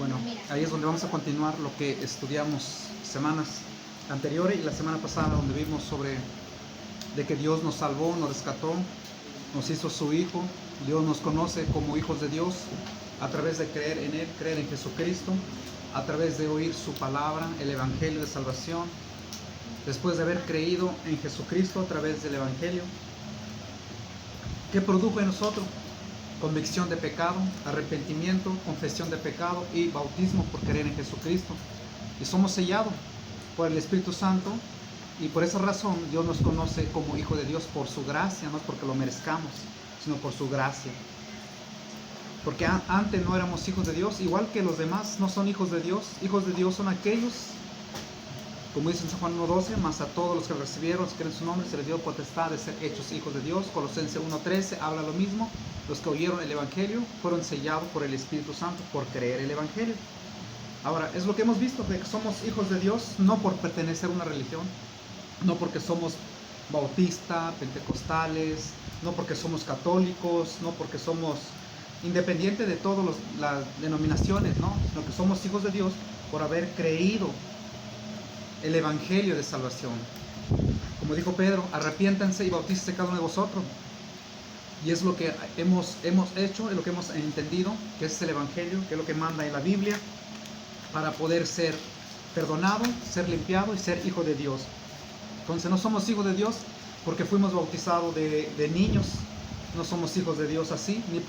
Bueno, ahí es donde vamos a continuar lo que estudiamos semanas anteriores y la semana pasada, donde vimos sobre de que Dios nos salvó, nos rescató, nos hizo su Hijo. Dios nos conoce como hijos de Dios a través de creer en Él, creer en Jesucristo, a través de oír su palabra, el Evangelio de salvación. Después de haber creído en Jesucristo a través del Evangelio, ¿qué produjo en nosotros? Convicción de pecado, arrepentimiento, confesión de pecado y bautismo por creer en Jesucristo. Y somos sellados por el Espíritu Santo, y por esa razón Dios nos conoce como hijo de Dios por su gracia, no es porque lo merezcamos, sino por su gracia. Porque antes no éramos hijos de Dios, igual que los demás no son hijos de Dios. Hijos de Dios son aquellos, como dice en San Juan 1:12, mas a todos los que recibieron, los que creen en su nombre, se les dio potestad de ser hechos hijos de Dios. Colosenses 1:13 habla lo mismo. Los que oyeron el Evangelio fueron sellados por el Espíritu Santo por creer el Evangelio. Ahora, es lo que hemos visto, de que somos hijos de Dios no por pertenecer a una religión, no porque somos bautistas, pentecostales, no porque somos católicos, no porque somos independientes de todas las denominaciones, ¿no? Sino que somos hijos de Dios por haber creído el Evangelio de salvación. Como dijo Pedro, arrepiéntanse y bautícense cada uno de vosotros. Y es lo que hemos hecho, es lo que hemos entendido, que es el Evangelio, que es lo que manda en la Biblia, para poder ser perdonado, ser limpiado y ser hijo de Dios. Entonces no somos hijos de Dios porque fuimos bautizados de niños. No somos hijos de Dios así, ni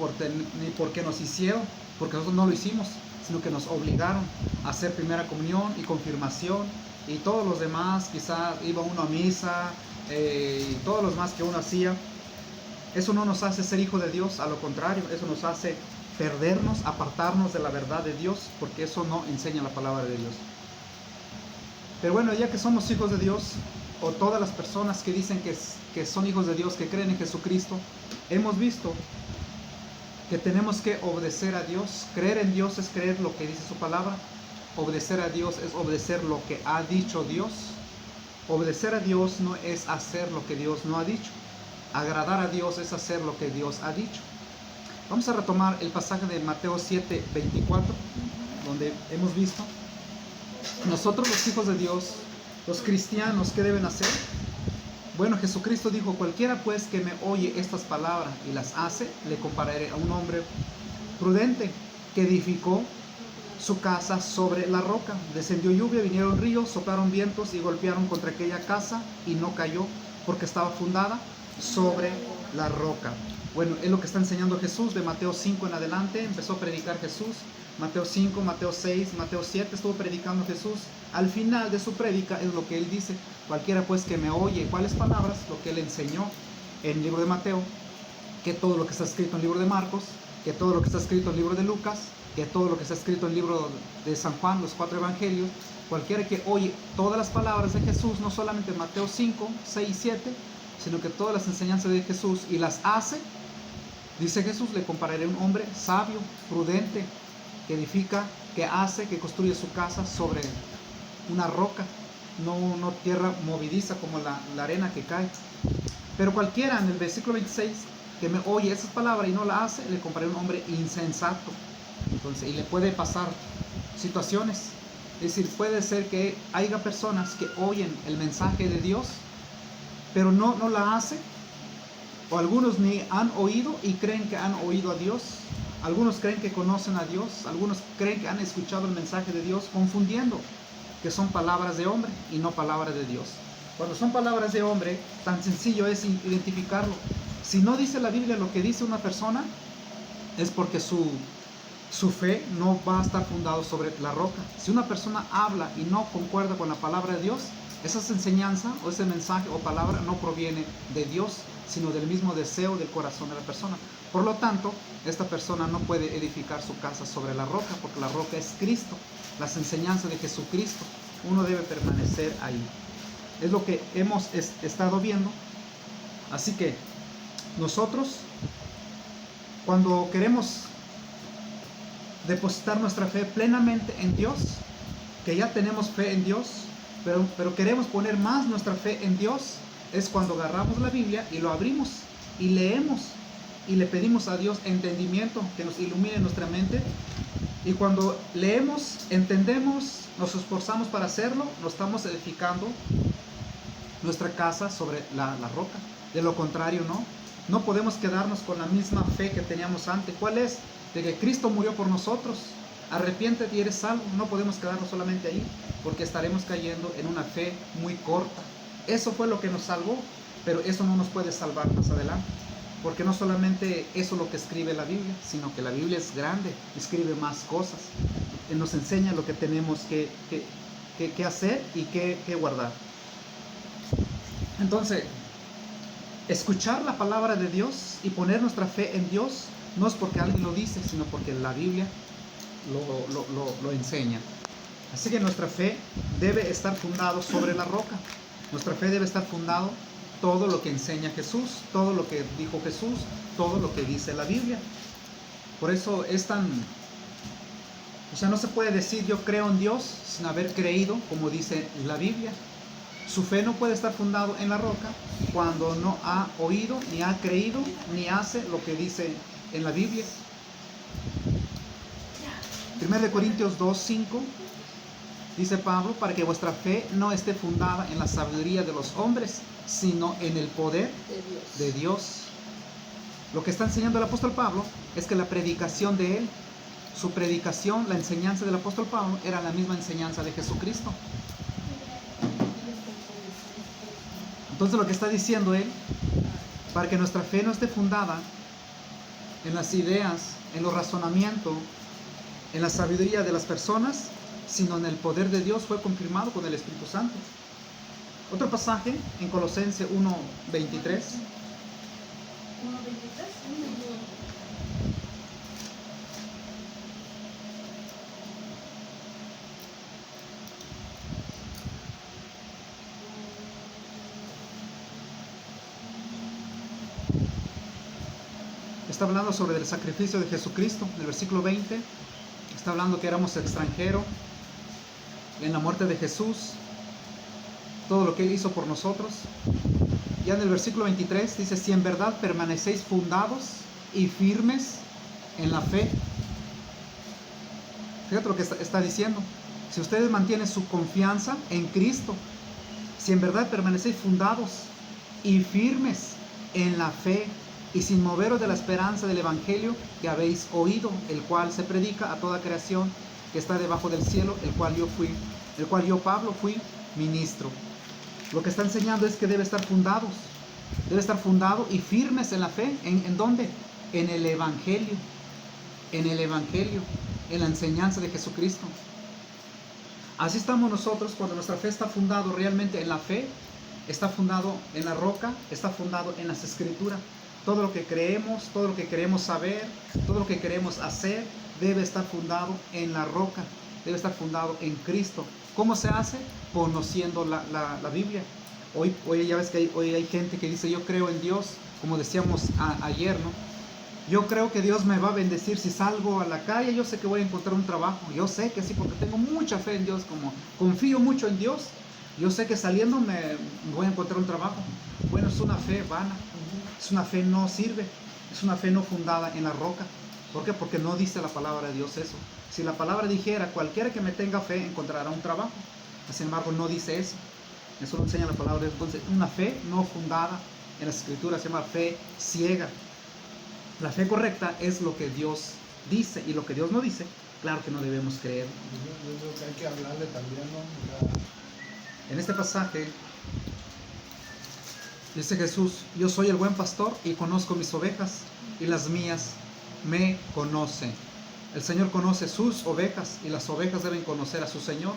porque nos hicieron, porque nosotros no lo hicimos, sino que nos obligaron a hacer primera comunión y confirmación, y todos los demás, quizá iba uno a misa, y todos los demás que uno hacía. Eso no nos hace ser hijo de Dios, a lo contrario, eso nos hace perdernos, apartarnos de la verdad de Dios, porque eso no enseña la palabra de Dios. Pero bueno, ya que somos hijos de Dios, o todas las personas que dicen que son hijos de Dios, que creen en Jesucristo, hemos visto que tenemos que obedecer a Dios. Creer en Dios es creer lo que dice su palabra. Obedecer a Dios es obedecer lo que ha dicho Dios. Obedecer a Dios no es hacer lo que Dios no ha dicho. Agradar a Dios es hacer lo que Dios ha dicho. Vamos a retomar el pasaje de Mateo 7:24, donde hemos visto, nosotros los hijos de Dios, los cristianos, ¿qué deben hacer? Bueno, Jesucristo dijo, cualquiera pues que me oye estas palabras y las hace, le compararé a un hombre prudente que edificó su casa sobre la roca. Descendió lluvia, vinieron ríos, soplaron vientos y golpearon contra aquella casa y no cayó porque estaba fundada sobre la roca. Bueno, es lo que está enseñando Jesús de Mateo 5 en adelante. Empezó a predicar Jesús. Mateo 5, Mateo 6, Mateo 7 estuvo predicando Jesús. Al final de su prédica es lo que él dice, cualquiera pues que me oye. ¿Cuáles palabras? Lo que él enseñó en el libro de Mateo, que todo lo que está escrito en el libro de Marcos, que todo lo que está escrito en el libro de Lucas, que todo lo que está escrito en el libro de San Juan, los 4 evangelios. Cualquiera que oye todas las palabras de Jesús, no solamente Mateo 5, 6 y 7, sino que todas las enseñanzas de Jesús y las hace, dice Jesús, le compararé a un hombre sabio, prudente, que edifica, que hace, que construye su casa sobre una roca, no tierra movediza como la arena que cae. Pero cualquiera, en el versículo 26, que me oye esas palabras y no la hace, le compararé a un hombre insensato. Entonces, y le puede pasar situaciones. Es decir, puede ser que haya personas que oyen el mensaje de Dios, pero no la hacen. O algunos ni han oído y creen que han oído a Dios. Algunos creen que conocen a Dios. Algunos creen que han escuchado el mensaje de Dios, confundiendo que son palabras de hombre y no palabras de Dios. Cuando son palabras de hombre, tan sencillo es identificarlo. Si no dice la Biblia lo que dice una persona, es porque su fe no va a estar fundado sobre la roca. Si una persona habla y no concuerda con la palabra de Dios, esa enseñanza o ese mensaje o palabra no proviene de Dios, sino del mismo deseo del corazón de la persona. Por lo tanto, esta persona no puede edificar su casa sobre la roca, porque la roca es Cristo, las enseñanzas de Jesucristo. Uno debe permanecer ahí. Es lo que hemos estado viendo. Así que nosotros, cuando queremos depositar nuestra fe plenamente en Dios, que ya tenemos fe en Dios, pero queremos poner más nuestra fe en Dios, es cuando agarramos la Biblia y lo abrimos y leemos y le pedimos a Dios entendimiento, que nos ilumine nuestra mente Y cuando leemos, entendemos, nos esforzamos para hacerlo, nos estamos edificando nuestra casa sobre la roca. De lo contrario, no. No podemos quedarnos con la misma fe que teníamos antes. ¿Cuál es? De que Cristo murió por nosotros. Arrepiéntete y eres salvo. No podemos quedarnos solamente ahí, porque estaremos cayendo en una fe muy corta. Eso fue lo que nos salvó, pero eso no nos puede salvar más adelante. Porque no solamente eso es lo que escribe la Biblia, sino que la Biblia es grande, escribe más cosas. Nos enseña lo que tenemos que hacer y que guardar. Entonces, escuchar la palabra de Dios y poner nuestra fe en Dios no es porque alguien lo dice, sino porque la Biblia lo enseña. Así que nuestra fe debe estar fundada sobre la roca. Nuestra fe debe estar fundada todo lo que enseña Jesús, todo lo que dijo Jesús, todo lo que dice la Biblia. Por eso es tan... O sea, no se puede decir yo creo en Dios sin haber creído como dice la Biblia. Su fe no puede estar fundado en la roca cuando no ha oído, ni ha creído, ni hace lo que dice en la Biblia. 1 Corintios 2:5 dice Pablo, para que vuestra fe no esté fundada en la sabiduría de los hombres, sino en el poder de Dios. Lo que está enseñando el apóstol Pablo es que la predicación de él, su predicación, la enseñanza del apóstol Pablo, era la misma enseñanza de Jesucristo. Entonces lo que está diciendo él, para que nuestra fe no esté fundada en las ideas, en los razonamientos, en la sabiduría de las personas, sino en el poder de Dios, fue confirmado con el Espíritu Santo. Otro pasaje en Colosenses 1:23. Está hablando sobre el sacrificio de Jesucristo. En el versículo 20 está hablando que éramos extranjeros en la muerte de Jesús, todo lo que Él hizo por nosotros. Ya en el versículo 23 dice, si en verdad permanecéis fundados y firmes en la fe. Fíjate lo que está diciendo. Si ustedes mantienen su confianza en Cristo, si en verdad permanecéis fundados y firmes en la fe, y sin moveros de la esperanza del Evangelio que habéis oído, el cual se predica a toda creación que está debajo del cielo, el cual yo Pablo fui ministro. Lo que está enseñando es que debe estar fundado y firmes en la fe. ¿En dónde? En el Evangelio, en la enseñanza de Jesucristo. Así estamos nosotros cuando nuestra fe está fundado realmente en la fe, está fundado en la roca, está fundado en las Escrituras. Todo lo que creemos, todo lo que queremos saber, todo lo que queremos hacer, debe estar fundado en la roca, debe estar fundado en Cristo. ¿Cómo se hace? Conociendo la Biblia. Hoy ya ves que hoy hay gente que dice, yo creo en Dios, como decíamos ayer, ¿no? Yo creo que Dios me va a bendecir si salgo a la calle, yo sé que voy a encontrar un trabajo. Yo sé que sí, porque tengo mucha fe en Dios, como confío mucho en Dios. Yo sé que saliendo me voy a encontrar un trabajo. Bueno, es una fe vana. Es una fe no sirve, es una fe no fundada en la roca. ¿Por qué? Porque no dice la palabra de Dios eso. Si la palabra dijera, cualquiera que me tenga fe encontrará un trabajo. Sin embargo, no dice eso. Eso lo enseña la palabra de Dios. Entonces, una fe no fundada en las Escrituras se llama fe ciega. La fe correcta es lo que Dios dice, y lo que Dios no dice, claro que no debemos creer. Yo creo que hay que hablarle también, ¿no? En este pasaje dice Jesús, yo soy el buen pastor y conozco mis ovejas y las mías me conocen. El Señor conoce sus ovejas y las ovejas deben conocer a su Señor.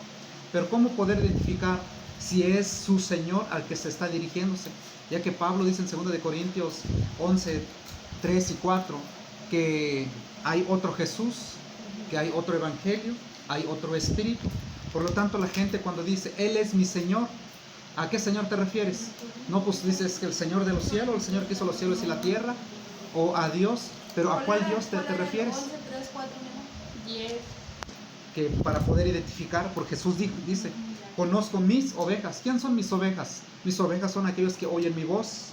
Pero ¿cómo poder identificar si es su Señor al que se está dirigiéndose? Ya que Pablo dice en 2 Corintios 11:3 y 4 que hay otro Jesús, que hay otro evangelio, hay otro espíritu. Por lo tanto, la gente cuando dice, Él es mi Señor, ¿a qué Señor te refieres? No, pues dices que el Señor de los cielos, el Señor que hizo los cielos y la tierra, o a Dios, pero ¿a cuál Dios te refieres? 11, 3, 4, 10. Que para poder identificar, porque Jesús dice, conozco mis ovejas. ¿Quién son mis ovejas? Mis ovejas son aquellos que oyen mi voz.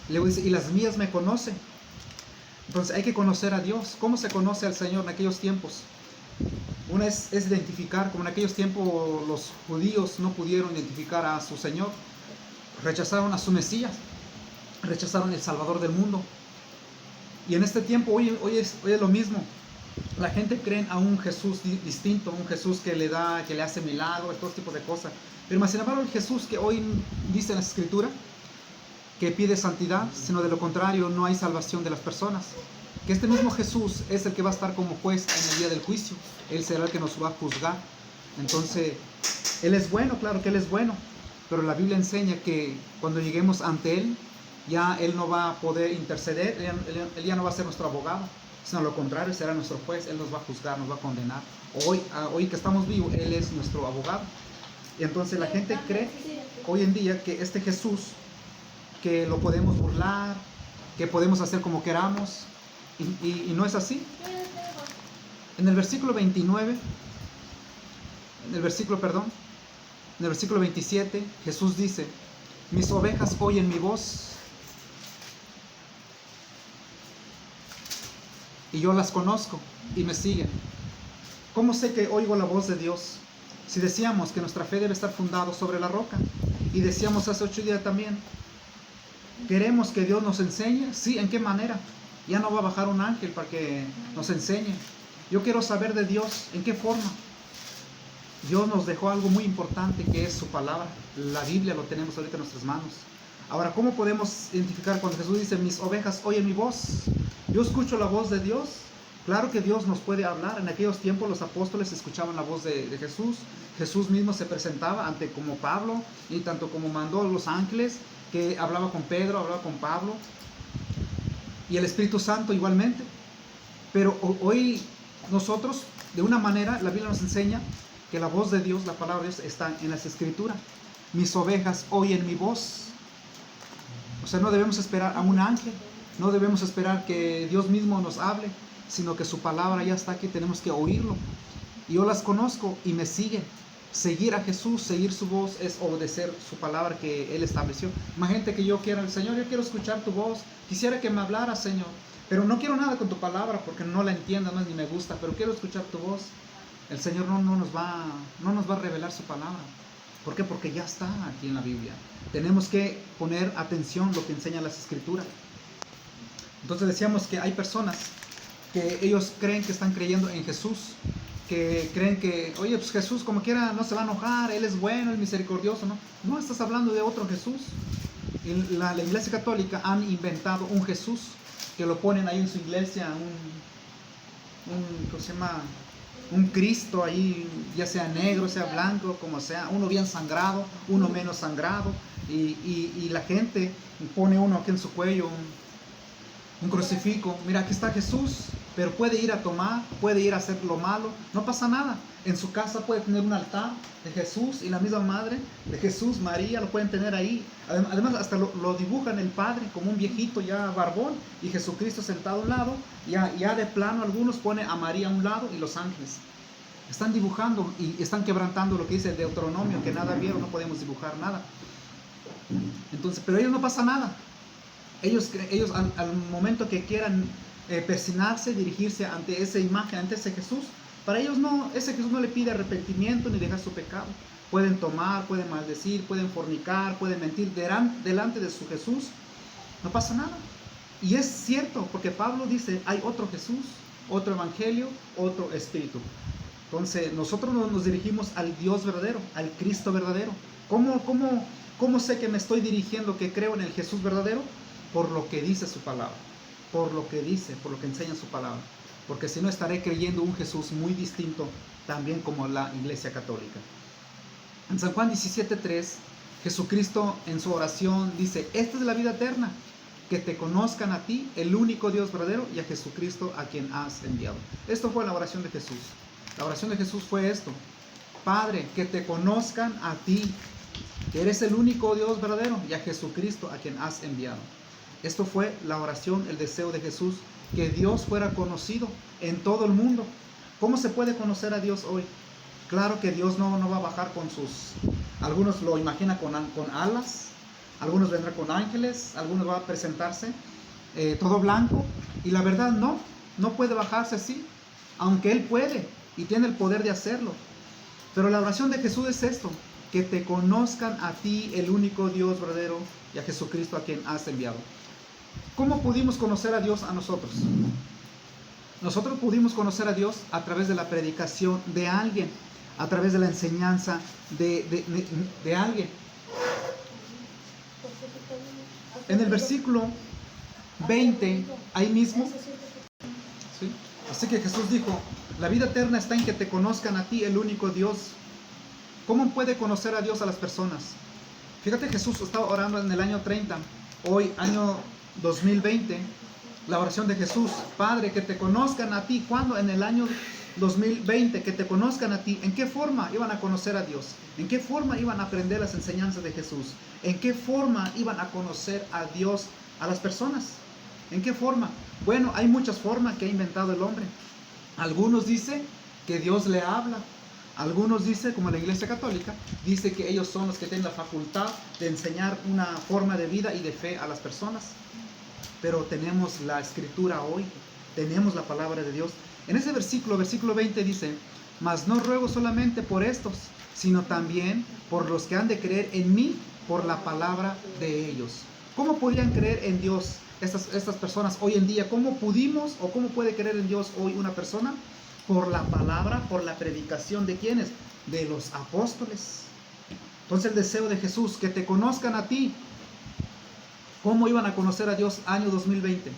Luego dice, y las mías me conocen. Entonces hay que conocer a Dios. ¿Cómo se conoce al Señor en aquellos tiempos? Una es identificar, como en aquellos tiempos los judíos no pudieron identificar a su Señor, rechazaron a su Mesías, rechazaron el Salvador del mundo. Y en este tiempo, hoy es lo mismo. La gente cree a un Jesús distinto, un Jesús que le hace milagros, todo tipo de cosas. Pero sin embargo, el Jesús que hoy dice en la Escritura, que pide santidad, sino de lo contrario no hay salvación de las personas. Que este mismo Jesús es el que va a estar como juez en el día del juicio. Él será el que nos va a juzgar. Entonces, Él es bueno, claro que Él es bueno, pero la Biblia enseña que cuando lleguemos ante Él, ya Él no va a poder interceder, Él ya no va a ser nuestro abogado, sino lo contrario, será nuestro juez. Él nos va a juzgar, nos va a condenar. Hoy que estamos vivos, Él es nuestro abogado. Y entonces la gente cree hoy en día que este Jesús, que lo podemos burlar, que podemos hacer como queramos, y no es así. En el versículo 29, en el versículo 27, Jesús dice: mis ovejas oyen mi voz, y yo las conozco y me siguen. ¿Cómo sé que oigo la voz de Dios? Si decíamos que nuestra fe debe estar fundada sobre la roca, y decíamos hace 8 días también, ¿queremos que Dios nos enseñe? Sí, ¿en qué manera? Ya no va a bajar un ángel para que nos enseñe. Yo quiero saber de Dios, ¿en qué forma? Dios nos dejó algo muy importante, que es su palabra. La Biblia lo tenemos ahorita en nuestras manos. Ahora, ¿cómo podemos identificar cuando Jesús dice: mis ovejas oyen mi voz? Yo escucho la voz de Dios. Claro que Dios nos puede hablar. En aquellos tiempos los apóstoles escuchaban la voz de Jesús. Jesús mismo se presentaba ante como Pablo, y tanto como mandó a los ángeles, que hablaba con Pedro, hablaba con Pablo, y el Espíritu Santo igualmente. Pero hoy nosotros, de una manera, la Biblia nos enseña que la voz de Dios, la palabra de Dios, está en las Escrituras. Mis ovejas oyen mi voz. O sea, no debemos esperar a un ángel, no debemos esperar que Dios mismo nos hable, sino que su palabra ya está aquí, tenemos que oírlo. Y yo las conozco y me siguen. Seguir a Jesús, seguir su voz, es obedecer su palabra que Él estableció. Imagínate que yo quiera: Señor, yo quiero escuchar tu voz, quisiera que me hablara, Señor, pero no quiero nada con tu palabra porque no la entiendo, no, ni me gusta, pero quiero escuchar tu voz. El Señor no nos va a revelar su palabra. ¿Por qué? Porque ya está aquí en la Biblia. Tenemos que poner atención a lo que enseñan las Escrituras. Entonces decíamos que hay personas que ellos creen que están creyendo en Jesús, que creen que, oye, pues Jesús como quiera no se va a enojar, Él es bueno, es misericordioso. No, estás hablando de otro Jesús. En la Iglesia Católica han inventado un Jesús, que lo ponen ahí en su iglesia, ¿cómo se llama? Un Cristo ahí, ya sea negro, sea blanco, como sea, uno bien sangrado, uno menos sangrado, y la gente pone uno aquí en su cuello un crucifijo. Mira, aquí está Jesús, pero puede ir a tomar, puede ir a hacer lo malo, no pasa nada. En su casa puede tener un altar de Jesús, y la misma madre de Jesús, María, lo pueden tener ahí. Además hasta lo dibujan el Padre como un viejito ya barbón, y Jesucristo sentado a un lado. Ya de plano algunos ponen a María a un lado y los ángeles. Están dibujando y están quebrantando lo que dice Deuteronomio, que nada vieron, no podemos dibujar nada. Entonces, pero ellos no pasa nada. Ellos al momento que quieran persignarse, dirigirse ante esa imagen, ante ese Jesús, para ellos no, ese Jesús no le pide arrepentimiento ni dejar su pecado. Pueden tomar, pueden maldecir, pueden fornicar, pueden mentir delante de su Jesús, no pasa nada. Y es cierto, porque Pablo dice: hay otro Jesús, otro evangelio, otro espíritu. Entonces nosotros nos dirigimos al Dios verdadero, al Cristo verdadero. ¿Cómo sé que me estoy dirigiendo, que creo en el Jesús verdadero? Por lo que dice su palabra, por lo que enseña su palabra. Porque si no, estaré creyendo un Jesús muy distinto también como la Iglesia Católica. En San Juan 17:3, Jesucristo en su oración dice: esta es la vida eterna, que te conozcan a ti, el único Dios verdadero, y a Jesucristo a quien has enviado. Esto fue la oración de Jesús. La oración de Jesús fue esto: Padre, que te conozcan a ti, que eres el único Dios verdadero, y a Jesucristo a quien has enviado. Esto fue la oración, el deseo de Jesús, que Dios fuera conocido en todo el mundo. ¿Cómo se puede conocer a Dios hoy? Claro que Dios no va a bajar con algunos lo imaginan con alas, algunos vendrán con ángeles, algunos va a presentarse todo blanco, y la verdad no puede bajarse así, aunque Él puede. y tiene el poder de hacerlo. Pero la oración de Jesús es esto: que te conozcan a ti, el único Dios verdadero, y a Jesucristo a quien has enviado. ¿Cómo pudimos conocer a Dios a nosotros? Nosotros pudimos conocer a Dios a través de la predicación de alguien, a través de la enseñanza de alguien. En el versículo 20, ahí mismo, ¿sí? Así que Jesús dijo: la vida eterna está en que te conozcan a ti, el único Dios. ¿Cómo puede conocer a Dios a las personas? Fíjate, Jesús estaba orando en el año 30, hoy año 2020, la oración de Jesús: Padre, que te conozcan a ti. ¿Cuándo? En el año 2020, que te conozcan a ti. ¿En qué forma iban a conocer a Dios? ¿En qué forma iban a aprender las enseñanzas de Jesús? ¿En qué forma iban a conocer a Dios a las personas? ¿En qué forma? Bueno, hay muchas formas que ha inventado el hombre. Algunos dicen que Dios le habla. Algunos dicen, como la Iglesia Católica, dice que ellos son los que tienen la facultad de enseñar una forma de vida y de fe a las personas. Pero tenemos la Escritura hoy, tenemos la palabra de Dios. En ese versículo 20 dice: mas no ruego solamente por estos, sino también por los que han de creer en mí por la palabra de ellos. ¿Cómo podían creer en Dios estas personas hoy en día? ¿Cómo pudimos o cómo puede creer en Dios hoy una persona? Por la palabra, por la predicación de ¿quiénes? De los apóstoles. Entonces el deseo de Jesús, que te conozcan a ti. ¿Cómo iban a conocer a Dios año 2020?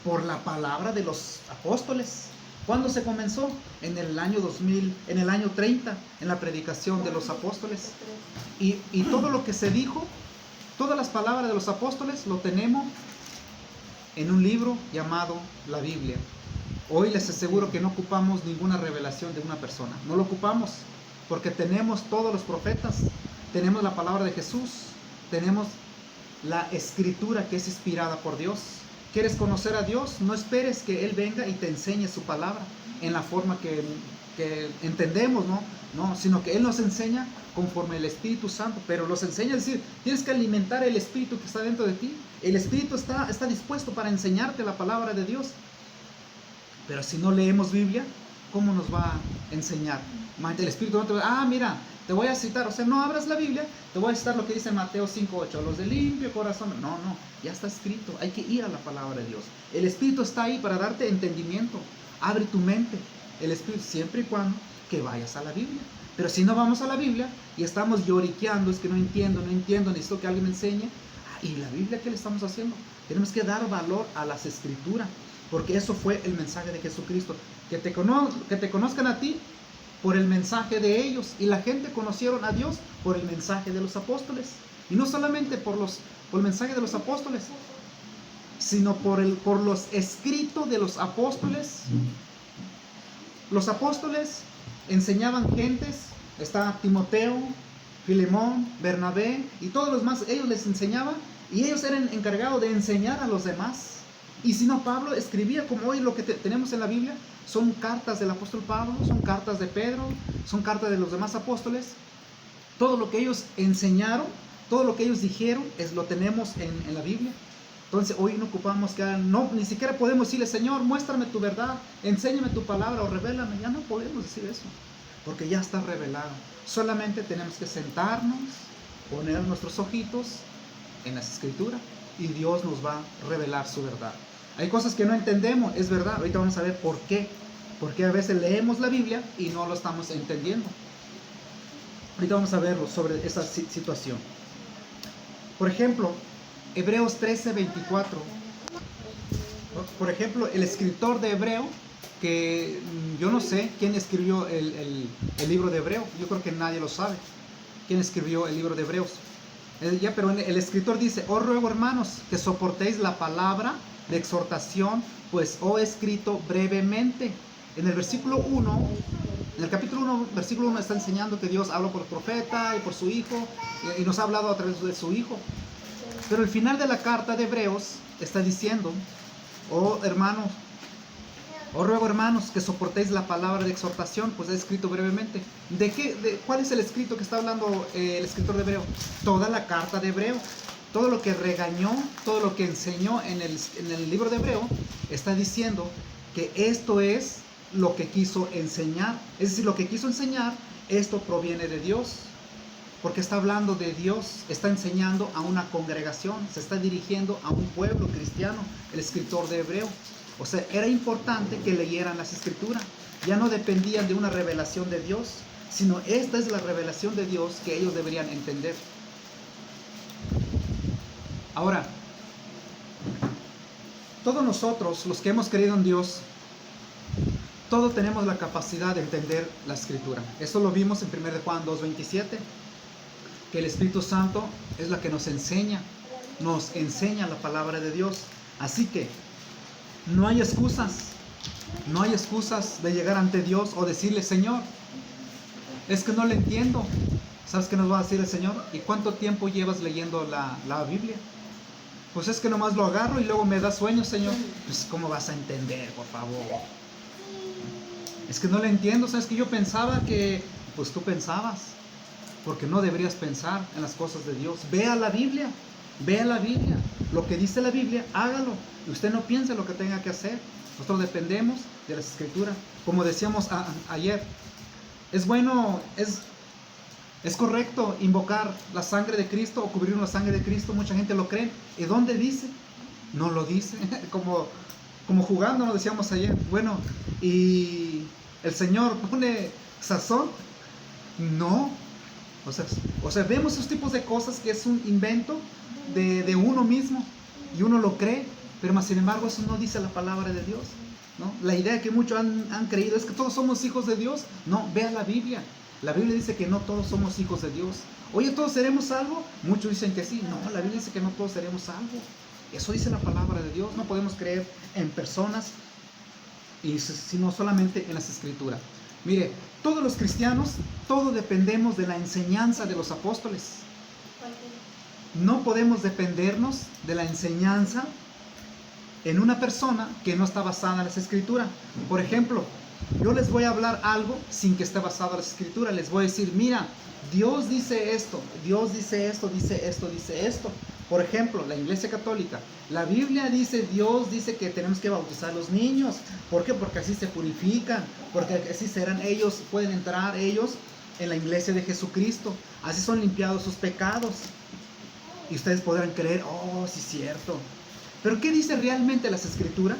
Por la palabra de los apóstoles. ¿Cuándo se comenzó? En el año 2000, en el año 30, en la predicación de los apóstoles. Y todo lo que se dijo, todas las palabras de los apóstoles, lo tenemos en un libro llamado la Biblia. Hoy les aseguro que no ocupamos ninguna revelación de una persona. No lo ocupamos, porque tenemos todos los profetas, tenemos la palabra de Jesús, tenemos la Escritura que es inspirada por Dios. ¿Quieres conocer a Dios? No esperes que Él venga y te enseñe su palabra en la forma que entendemos, no, sino que Él nos enseña conforme el Espíritu Santo, pero los enseña, es decir, tienes que alimentar el Espíritu que está dentro de ti. El Espíritu está dispuesto para enseñarte la palabra de Dios. Pero si no leemos Biblia, ¿cómo nos va a enseñar? El Espíritu no te va a mira, te voy a citar, o sea, no abras la Biblia, te voy a citar lo que dice Mateo 5:8, los de limpio corazón. No, ya está escrito, hay que ir a la palabra de Dios. El Espíritu está ahí para darte entendimiento. Abre tu mente, el Espíritu, siempre y cuando que vayas a la Biblia. Pero si no vamos a la Biblia y estamos lloriqueando, es que no entiendo, necesito que alguien me enseñe. ¿Y la Biblia qué le estamos haciendo? Tenemos que dar valor a las Escrituras, porque eso fue el mensaje de Jesucristo. Que te conozcan a ti por el mensaje de ellos. Y la gente conocieron a Dios por el mensaje de los apóstoles. Y no solamente por el mensaje de los apóstoles, sino por los escritos de los apóstoles. Los apóstoles enseñaban gentes. Está Timoteo, Filemón, Bernabé y todos los demás. Ellos les enseñaban y ellos eran encargados de enseñar a los demás. Y si no, Pablo escribía, como hoy lo que tenemos en la Biblia, son cartas del apóstol Pablo, son cartas de Pedro, son cartas de los demás apóstoles. Todo lo que ellos enseñaron, todo lo que ellos dijeron, lo tenemos en la Biblia. Entonces hoy no ocupamos ni siquiera podemos decirle: Señor, muéstrame tu verdad, enséñame tu palabra o revélame. Ya no podemos decir eso, porque ya está revelado. Solamente tenemos que sentarnos, poner nuestros ojitos en las Escrituras y Dios nos va a revelar su verdad. Hay cosas que no entendemos, es verdad. Ahorita vamos a ver por qué. Porque a veces leemos la Biblia y no lo estamos entendiendo. Ahorita vamos a verlo sobre esa situación. Por ejemplo, Hebreos 13:24. Por ejemplo, el escritor de Hebreo, que yo no sé quién escribió el libro de Hebreo. Yo creo que nadie lo sabe. ¿Quién escribió el libro de Hebreos? Pero el escritor dice: os ruego, hermanos, que soportéis la palabra de exhortación, pues os he escrito brevemente. En el versículo 1, en el capítulo 1, versículo 1 está enseñando que Dios habló por el profeta y por su hijo, y nos ha hablado a través de su hijo. Pero el final de la carta de Hebreos está diciendo: oh hermanos, os ruego, hermanos, que soportéis la palabra de exhortación, pues he escrito brevemente. ¿Cuál es el escrito que está hablando el escritor de Hebreo? Toda la carta de Hebreo. Todo lo que regañó, todo lo que enseñó en el libro de Hebreo, está diciendo que esto es lo que quiso enseñar. Es decir, lo que quiso enseñar, esto proviene de Dios. Porque está hablando de Dios, está enseñando a una congregación, se está dirigiendo a un pueblo cristiano, el escritor de Hebreo. O sea, era importante que leyeran las escrituras. Ya no dependían de una revelación de Dios, sino esta es la revelación de Dios que ellos deberían entender. Ahora, todos nosotros, los que hemos creído en Dios, todos tenemos la capacidad de entender la escritura. Eso lo vimos en 1 Juan 2:27, que el Espíritu Santo es la que nos enseña la palabra de Dios. Así que no hay excusas de llegar ante Dios o decirle: Señor, es que no le entiendo. ¿Sabes qué nos va a decir el Señor? ¿Y cuánto tiempo llevas leyendo la Biblia? Pues es que nomás lo agarro y luego me da sueño, Señor. Pues ¿cómo vas a entender, por favor? Es que no le entiendo. ¿Sabes que yo pensaba que... Pues tú pensabas, porque no deberías pensar en las cosas de Dios. Vea la Biblia. Lo que dice la Biblia, hágalo. Y usted no piense lo que tenga que hacer. Nosotros dependemos de las escrituras. Como decíamos ayer, es bueno, es correcto invocar la sangre de Cristo o cubrir la sangre de Cristo. Mucha gente lo cree. ¿Y dónde dice? No lo dice. Como jugando, nos decíamos ayer. Bueno, ¿y el Señor pone sazón? No. O sea, vemos esos tipos de cosas que es un invento de uno mismo y uno lo cree, pero más sin embargo eso no dice la palabra de Dios, ¿no? La idea que muchos han creído es que todos somos hijos de Dios. No, vea la Biblia. La Biblia dice que no todos somos hijos de Dios. Oye, ¿todos seremos salvos? Muchos dicen que sí. No, la Biblia dice que no todos seremos salvos. Eso dice la palabra de Dios. No podemos creer en personas, sino solamente en las escrituras. Mire, todos los cristianos, todos dependemos de la enseñanza de los apóstoles. No podemos dependernos de la enseñanza en una persona que no está basada en las escrituras. Por ejemplo, yo les voy a hablar algo sin que esté basado en las escrituras. Les voy a decir: mira, Dios dice esto, Dios dice esto, dice esto, dice esto. Por ejemplo, la Iglesia Católica, la Biblia dice, Dios dice que tenemos que bautizar a los niños. ¿Por qué? Porque así se purifican, porque así serán ellos, pueden entrar ellos en la iglesia de Jesucristo. Así son limpiados sus pecados. Y ustedes podrán creer: oh, sí es cierto. Pero ¿qué dice realmente las escrituras?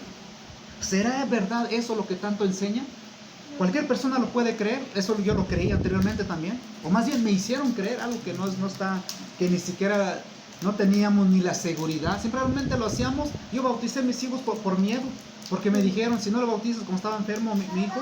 ¿Será verdad eso lo que tanto enseña? Cualquier persona lo puede creer. Eso yo lo creí anteriormente también. O más bien me hicieron creer algo que no está, que ni siquiera no teníamos ni la seguridad. Simplemente lo hacíamos. Yo bauticé a mis hijos por miedo. Porque me dijeron: si no lo bautizas, como estaba enfermo mi hijo,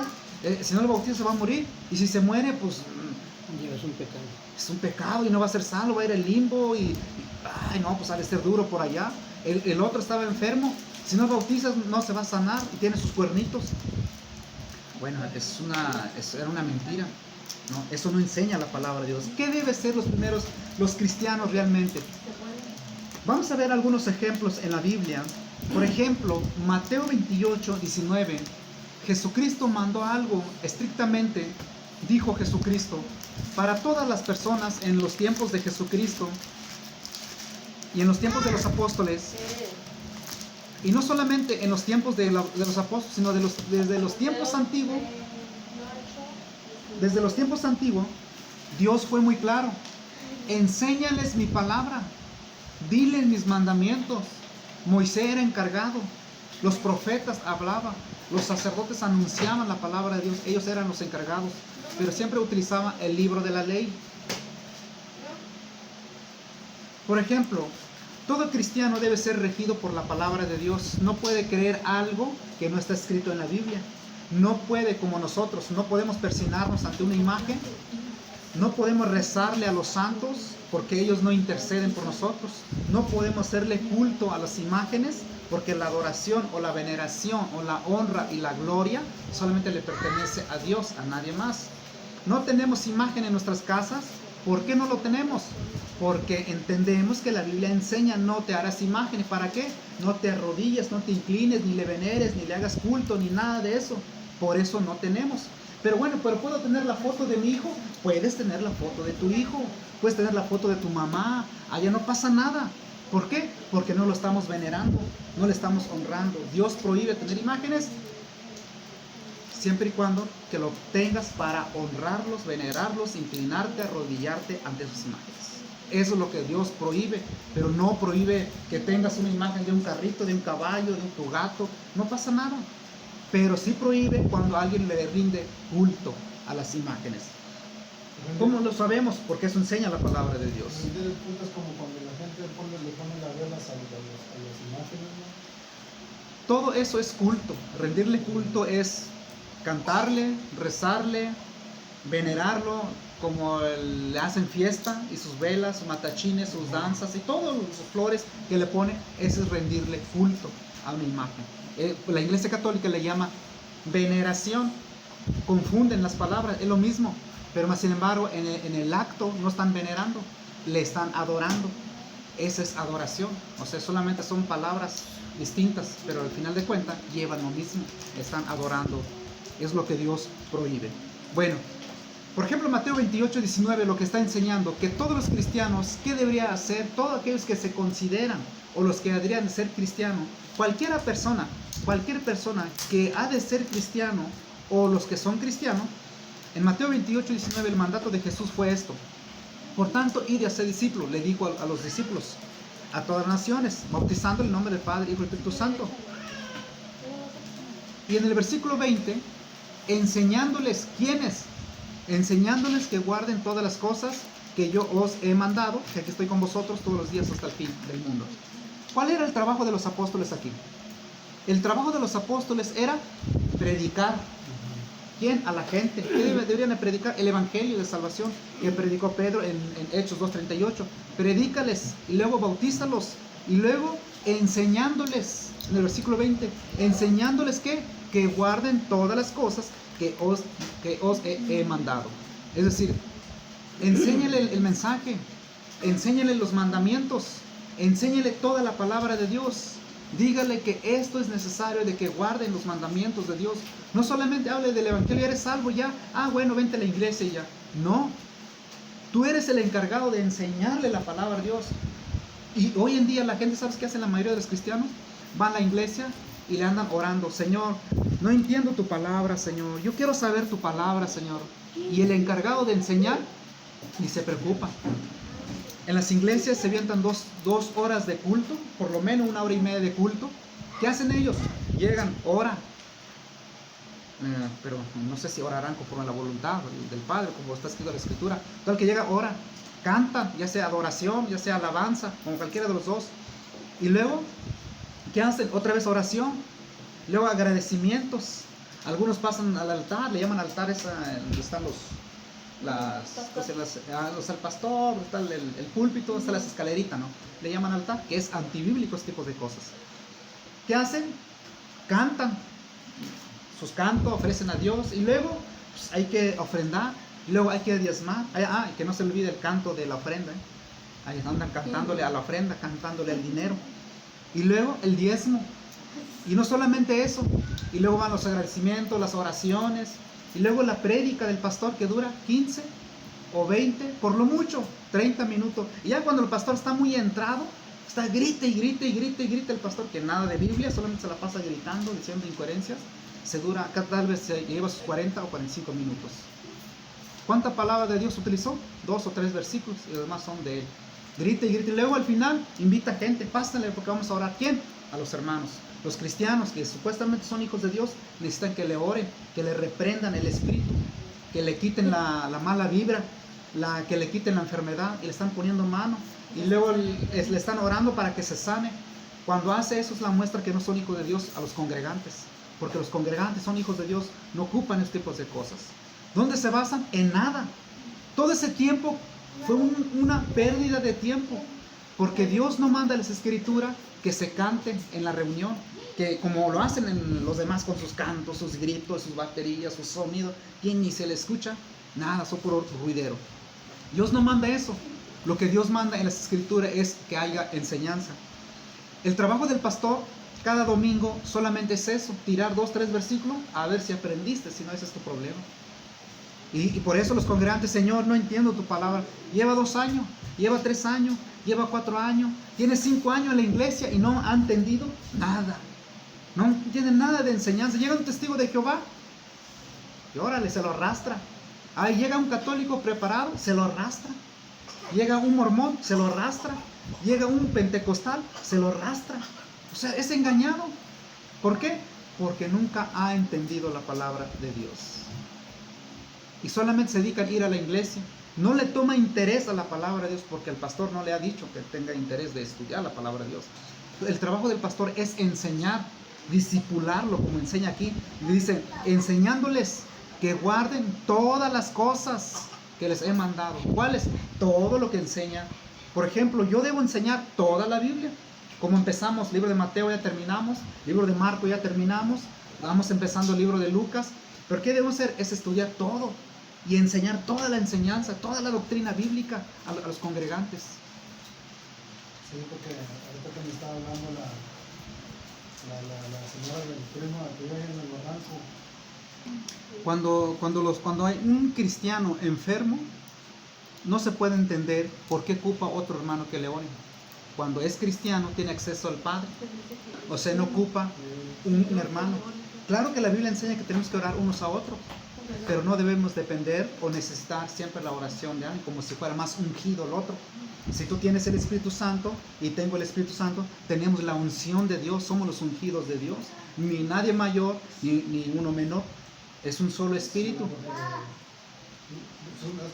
si no lo bautizas se va a morir. Y si se muere, pues es un pecado. Es un pecado y no va a ser salvo, va a ir al limbo ay no, pues ha de ser duro por allá. El otro estaba enfermo. Si no bautizas no se va a sanar y tiene sus cuernitos. Bueno, era una mentira, ¿no? Eso no enseña la palabra de Dios. ¿Qué debe ser los cristianos realmente? Vamos a ver algunos ejemplos en la Biblia. Por ejemplo, Mateo 28:19. Jesucristo mandó algo estrictamente, dijo Jesucristo, para todas las personas en los tiempos de Jesucristo y en los tiempos de los apóstoles. Y no solamente en los tiempos de los apóstoles, sino desde los tiempos antiguos. Desde los tiempos antiguos, Dios fue muy claro. Enséñales mi palabra, diles mis mandamientos. Moisés era encargado, los profetas hablaban, los sacerdotes anunciaban la palabra de Dios. Ellos eran los encargados, pero siempre utilizaban el libro de la ley. Por ejemplo, todo cristiano debe ser regido por la palabra de Dios. No puede creer algo que no está escrito en la Biblia. No puede, como nosotros, no podemos persignarnos ante una imagen. No podemos rezarle a los santos porque ellos no interceden por nosotros. No podemos hacerle culto a las imágenes porque la adoración o la veneración o la honra y la gloria solamente le pertenece a Dios, a nadie más. No tenemos imagen en nuestras casas. ¿Por qué no lo tenemos? Porque entendemos que la Biblia enseña: no te harás imágenes. ¿Para qué? No te arrodilles, no te inclines, ni le veneres, ni le hagas culto, ni nada de eso. Por eso no tenemos. Pero bueno, ¿pero puedo tener la foto de mi hijo? Puedes tener la foto de tu hijo, puedes tener la foto de tu mamá. Allá no pasa nada. ¿Por qué? Porque no lo estamos venerando, no le estamos honrando. Dios prohíbe tener imágenes. siempre y cuando que lo tengas para honrarlos, venerarlos, inclinarte, arrodillarte ante sus imágenes. Eso es lo que Dios prohíbe, pero no prohíbe que tengas una imagen de un carrito, de un caballo, de tu gato, no pasa nada. Pero sí prohíbe cuando alguien le rinde culto a las imágenes. ¿Cómo lo sabemos? Porque eso enseña la palabra de Dios. Rendir el culto es como cuando la gente le pone las velas a las imágenes, ¿no? Todo eso es culto. Rendirle culto es cantarle, rezarle, venerarlo, como le hacen fiesta y sus velas, sus matachines, sus danzas y todas las flores que le pone. Eso es rendirle culto a una imagen. La Iglesia Católica le llama veneración. Confunden las palabras, es lo mismo, pero más sin embargo en el acto no están venerando, le están adorando. Esa es adoración. O sea, solamente son palabras distintas, pero al final de cuentas llevan lo mismo, están adorando. Es lo que Dios prohíbe. Bueno, por ejemplo, Mateo 28, 19, lo que está enseñando, que todos los cristianos, ¿qué debería hacer? Todos aquellos que se consideran, o los que deberían de ser cristianos, cualquier persona que ha de ser cristiano, o los que son cristianos, en Mateo 28, 19, el mandato de Jesús fue esto: por tanto, id y haced discípulos, le dijo a los discípulos, a todas las naciones, bautizando en el nombre del Padre, Hijo y Espíritu Santo. Y en el versículo 20, enseñándoles, ¿quiénes? Enseñándoles que guarden todas las cosas que yo os he mandado, que aquí estoy con vosotros todos los días hasta el fin del mundo. ¿Cuál era el trabajo de los apóstoles aquí? El trabajo de los apóstoles era predicar. ¿Quién? A la gente. ¿Qué deberían de predicar? El evangelio de salvación que predicó Pedro en Hechos 2:38. Predícales y luego bautízalos y luego enseñándoles, en el versículo 20, enseñándoles que guarden todas las cosas que os he mandado. Es decir, enséñale el mensaje, enséñale los mandamientos, enséñale toda la palabra de Dios. Dígale que esto es necesario, de que guarden los mandamientos de Dios. No solamente hable del evangelio, eres salvo ya, bueno, vente a la iglesia y ya. No, tú eres el encargado de enseñarle la palabra de Dios. Y hoy en día la gente, ¿sabes qué hacen la mayoría de los cristianos? Van a la iglesia y le andan orando: Señor, no entiendo tu palabra, Señor, yo quiero saber tu palabra, Señor. Y el encargado de enseñar ni se preocupa. En las iglesias se avientan dos horas de culto, por lo menos 1 hora y media de culto. ¿Qué hacen ellos? Llegan, oran, pero no sé si orarán conforme a la voluntad del Padre, como está escrito en la Escritura. Todo el que llega, ora, cantan, ya sea adoración, ya sea alabanza, como cualquiera de los dos. Y luego, ¿qué hacen? Otra vez oración, luego agradecimientos. Algunos pasan al altar, le llaman altar, donde están al pastor, está el púlpito, está las escaleritas, ¿no? Le llaman altar, que es antibíblico este tipo de cosas. ¿Qué hacen? Cantan sus cantos, ofrecen a Dios, y luego pues, hay que ofrendar, y luego hay que diezmar. Que no se olvide el canto de la ofrenda, ahí andan cantándole a la ofrenda, cantándole al dinero, y luego el diezmo. Y no solamente eso, y luego van los agradecimientos, las oraciones, y luego la prédica del pastor, que dura 15 o 20, por lo mucho 30 minutos. Y ya cuando el pastor está muy entrado, está grite y grite y grite y grite el pastor, que nada de Biblia, solamente se la pasa gritando, diciendo incoherencias. Se dura, tal vez se lleva sus 40 o 45 minutos. ¿Cuánta palabra de Dios utilizó? 2 o 3 versículos, y los demás son de él. Grite y grite. Y luego al final invita gente: pásenle porque vamos a orar. ¿Quién? A los hermanos. Los cristianos que supuestamente son hijos de Dios necesitan que le oren, que le reprendan el espíritu, que le quiten la mala vibra, que le quiten la enfermedad, y le están poniendo mano, y luego le están orando para que se sane. Cuando hace eso es la muestra que no son hijos de Dios a los congregantes, porque los congregantes son hijos de Dios, no ocupan este tipo de cosas. ¿Dónde se basan? En nada. Todo ese tiempo fue una pérdida de tiempo, porque Dios no manda en las escrituras que se canten en la reunión, que como lo hacen en los demás con sus cantos, sus gritos, sus baterías, sus sonidos, que ni se le escucha nada, son puro ruidero. Dios no manda eso. Lo que Dios manda en las escrituras es que haya enseñanza. El trabajo del pastor cada domingo solamente es eso: tirar 2 o 3 versículos, a ver si aprendiste, si no, ese es tu problema. Y por eso los congregantes: Señor, no entiendo tu palabra. Lleva 2 años, lleva 3 años, lleva 4 años, tiene 5 años en la iglesia y no ha entendido nada. No tiene nada de enseñanza. Llega un testigo de Jehová Y órale, se lo arrastra. Ahí llega un católico preparado, se lo arrastra. Llega un mormón, se lo arrastra. Llega un pentecostal, se lo arrastra. O sea, es engañado. ¿Por qué? Porque nunca ha entendido la palabra de Dios. Y solamente se dedica a ir a la iglesia. No le toma interés a la palabra de Dios porque el pastor no le ha dicho que tenga interés de estudiar la palabra de Dios. El trabajo del pastor es enseñar, discipularlo, como enseña aquí. Dice, enseñándoles que guarden todas las cosas que les he mandado. ¿Cuáles? Todo lo que enseña. Por ejemplo, yo debo enseñar toda la Biblia. Como empezamos, libro de Mateo ya terminamos, libro de Marco ya terminamos, vamos empezando el libro de Lucas. Pero ¿qué debemos hacer? Es estudiar todo y enseñar toda la enseñanza, toda la doctrina bíblica a los congregantes. Sí, porque ahorita que me estaba hablando la señora del primo que vive en el barranco. Cuando hay un cristiano enfermo, no se puede entender por qué ocupa otro hermano que le ore. Cuando es cristiano, tiene acceso al Padre. O sea, no ocupa un hermano. Claro que la Biblia enseña que tenemos que orar unos a otros, pero no debemos depender o necesitar siempre la oración de alguien, como si fuera más ungido el otro. Si tú tienes el Espíritu Santo y tengo el Espíritu Santo, tenemos la unción de Dios, somos los ungidos de Dios. Ni nadie mayor, ni uno menor. Es un solo Espíritu.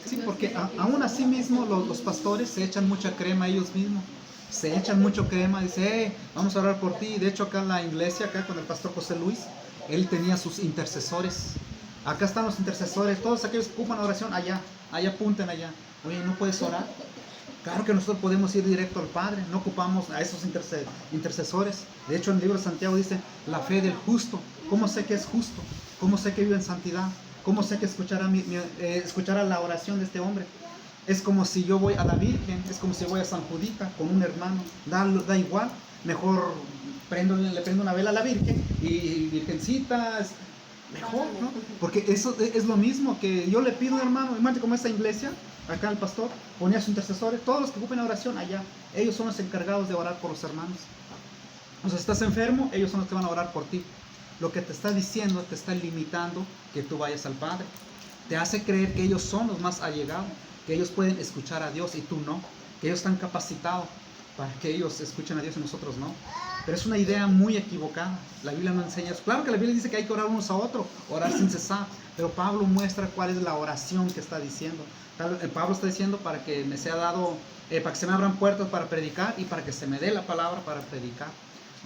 Sí, porque aún así mismo los pastores se echan mucha crema ellos mismos. Se echan mucho crema, dice, vamos a orar por ti. De hecho, acá en la iglesia, acá con el pastor José Luis, él tenía sus intercesores. Acá están los intercesores, todos aquellos que ocupan oración, allá apunten allá. Oye, ¿no puedes orar? Claro que nosotros podemos ir directo al Padre, no ocupamos a esos intercesores. De hecho, en el libro de Santiago dice, la fe del justo. ¿Cómo sé que es justo? ¿Cómo sé que vive en santidad? ¿Cómo sé que escuchará la oración de este hombre? Es como si yo voy a la Virgen, es como si voy a San Judita con un hermano. Da igual, mejor le prendo una vela a la Virgen y Virgencita, mejor, ¿no? Porque eso es lo mismo que yo le pido, hermano. Imagínate como esta iglesia, acá el pastor ponía a sus intercesores, todos los que ocupen oración allá, ellos son los encargados de orar por los hermanos. O sea, si estás enfermo, ellos son los que van a orar por ti. Lo que te está diciendo, te está limitando que tú vayas al Padre. Te hace creer que ellos son los más allegados, que ellos pueden escuchar a Dios y tú no, que ellos están capacitados para que ellos escuchen a Dios y nosotros no. Pero es una idea muy equivocada. La Biblia no enseña eso. Claro que la Biblia dice que hay que orar unos a otros, orar sin cesar, pero Pablo muestra cuál es la oración que está diciendo. Pablo está diciendo para que me sea dado, para que se me abran puertas para predicar y para que se me dé la palabra para predicar.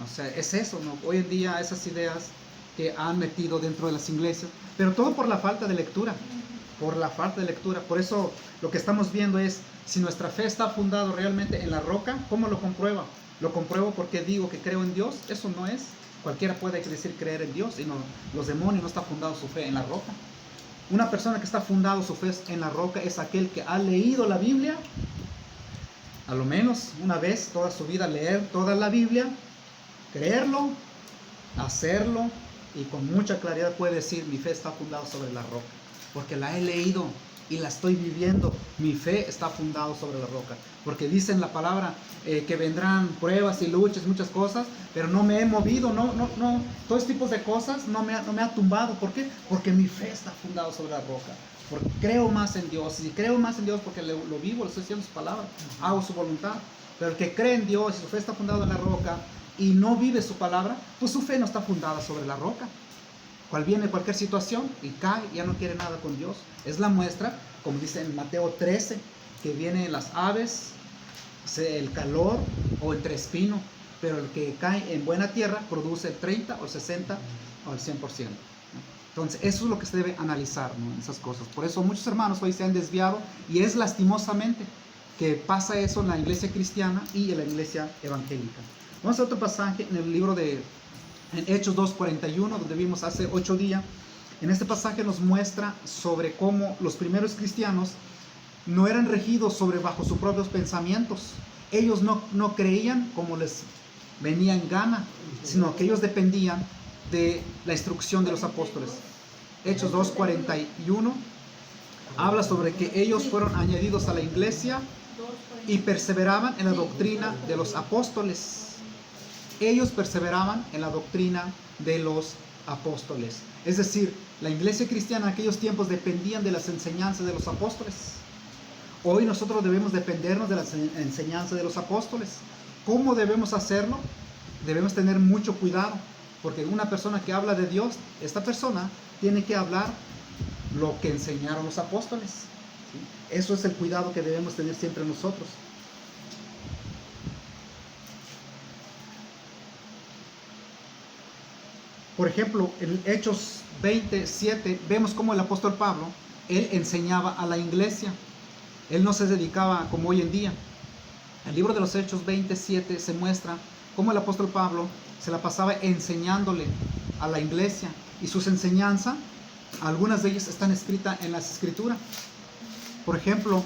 O sea, es eso, ¿no? Hoy en día esas ideas que han metido dentro de las iglesias, pero todo por la falta de lectura. Por la falta de lectura. Por eso lo que estamos viendo es si nuestra fe está fundada realmente en la roca. ¿Cómo lo comprueba? Lo compruebo porque digo que creo en Dios. Eso no es. Cualquiera puede decir creer en Dios y no, los demonios no está fundado su fe en la roca. Una persona que está fundado su fe en la roca es aquel que ha leído la Biblia, a lo menos una vez toda su vida, leer toda la Biblia, creerlo, hacerlo y con mucha claridad puede decir mi fe está fundada sobre la roca. Porque la he leído y la estoy viviendo. Mi fe está fundada sobre la roca. Porque dice en la palabra que vendrán pruebas y luchas, muchas cosas, pero no me he movido, no, todos tipos de cosas no me ha tumbado. ¿Por qué? Porque mi fe está fundada sobre la roca. Porque creo más en Dios. Y creo más en Dios porque lo vivo, lo estoy haciendo su palabra, hago su voluntad. Pero el que cree en Dios y su fe está fundada en la roca y no vive su palabra, pues su fe no está fundada sobre la roca. Cual viene cualquier situación y cae, ya no quiere nada con Dios. Es la muestra, como dice en Mateo 13, que vienen las aves, el calor o entre espino, pero el que cae en buena tierra produce el 30 o el 60 o el 100%. Entonces eso es lo que se debe analizar, ¿no? Esas cosas. Por eso muchos hermanos hoy se han desviado y es lastimosamente que pasa eso en la iglesia cristiana y en la iglesia evangélica. Vamos a otro pasaje en el libro de en Hechos 2:41, donde vimos hace 8 días. En este pasaje nos muestra sobre cómo los primeros cristianos no eran regidos bajo sus propios pensamientos. Ellos no creían como les venía en gana, sino que ellos dependían de la instrucción de los apóstoles. Hechos 2:41 habla sobre que ellos fueron añadidos a la iglesia y perseveraban en la doctrina de los apóstoles. Ellos perseveraban en la doctrina de los apóstoles. Es decir, la iglesia cristiana en aquellos tiempos dependían de las enseñanzas de los apóstoles. Hoy nosotros debemos dependernos de las enseñanzas de los apóstoles. ¿Cómo debemos hacerlo? Debemos tener mucho cuidado, porque una persona que habla de Dios, esta persona tiene que hablar lo que enseñaron los apóstoles. ¿Sí? Eso es el cuidado que debemos tener siempre nosotros. Por ejemplo, en Hechos 27 vemos cómo el apóstol Pablo, él enseñaba a la iglesia. Él no se dedicaba como hoy en día. En el libro de los Hechos 27 se muestra cómo el apóstol Pablo se la pasaba enseñándole a la iglesia. Y sus enseñanzas, algunas de ellas están escritas en las escrituras. Por ejemplo,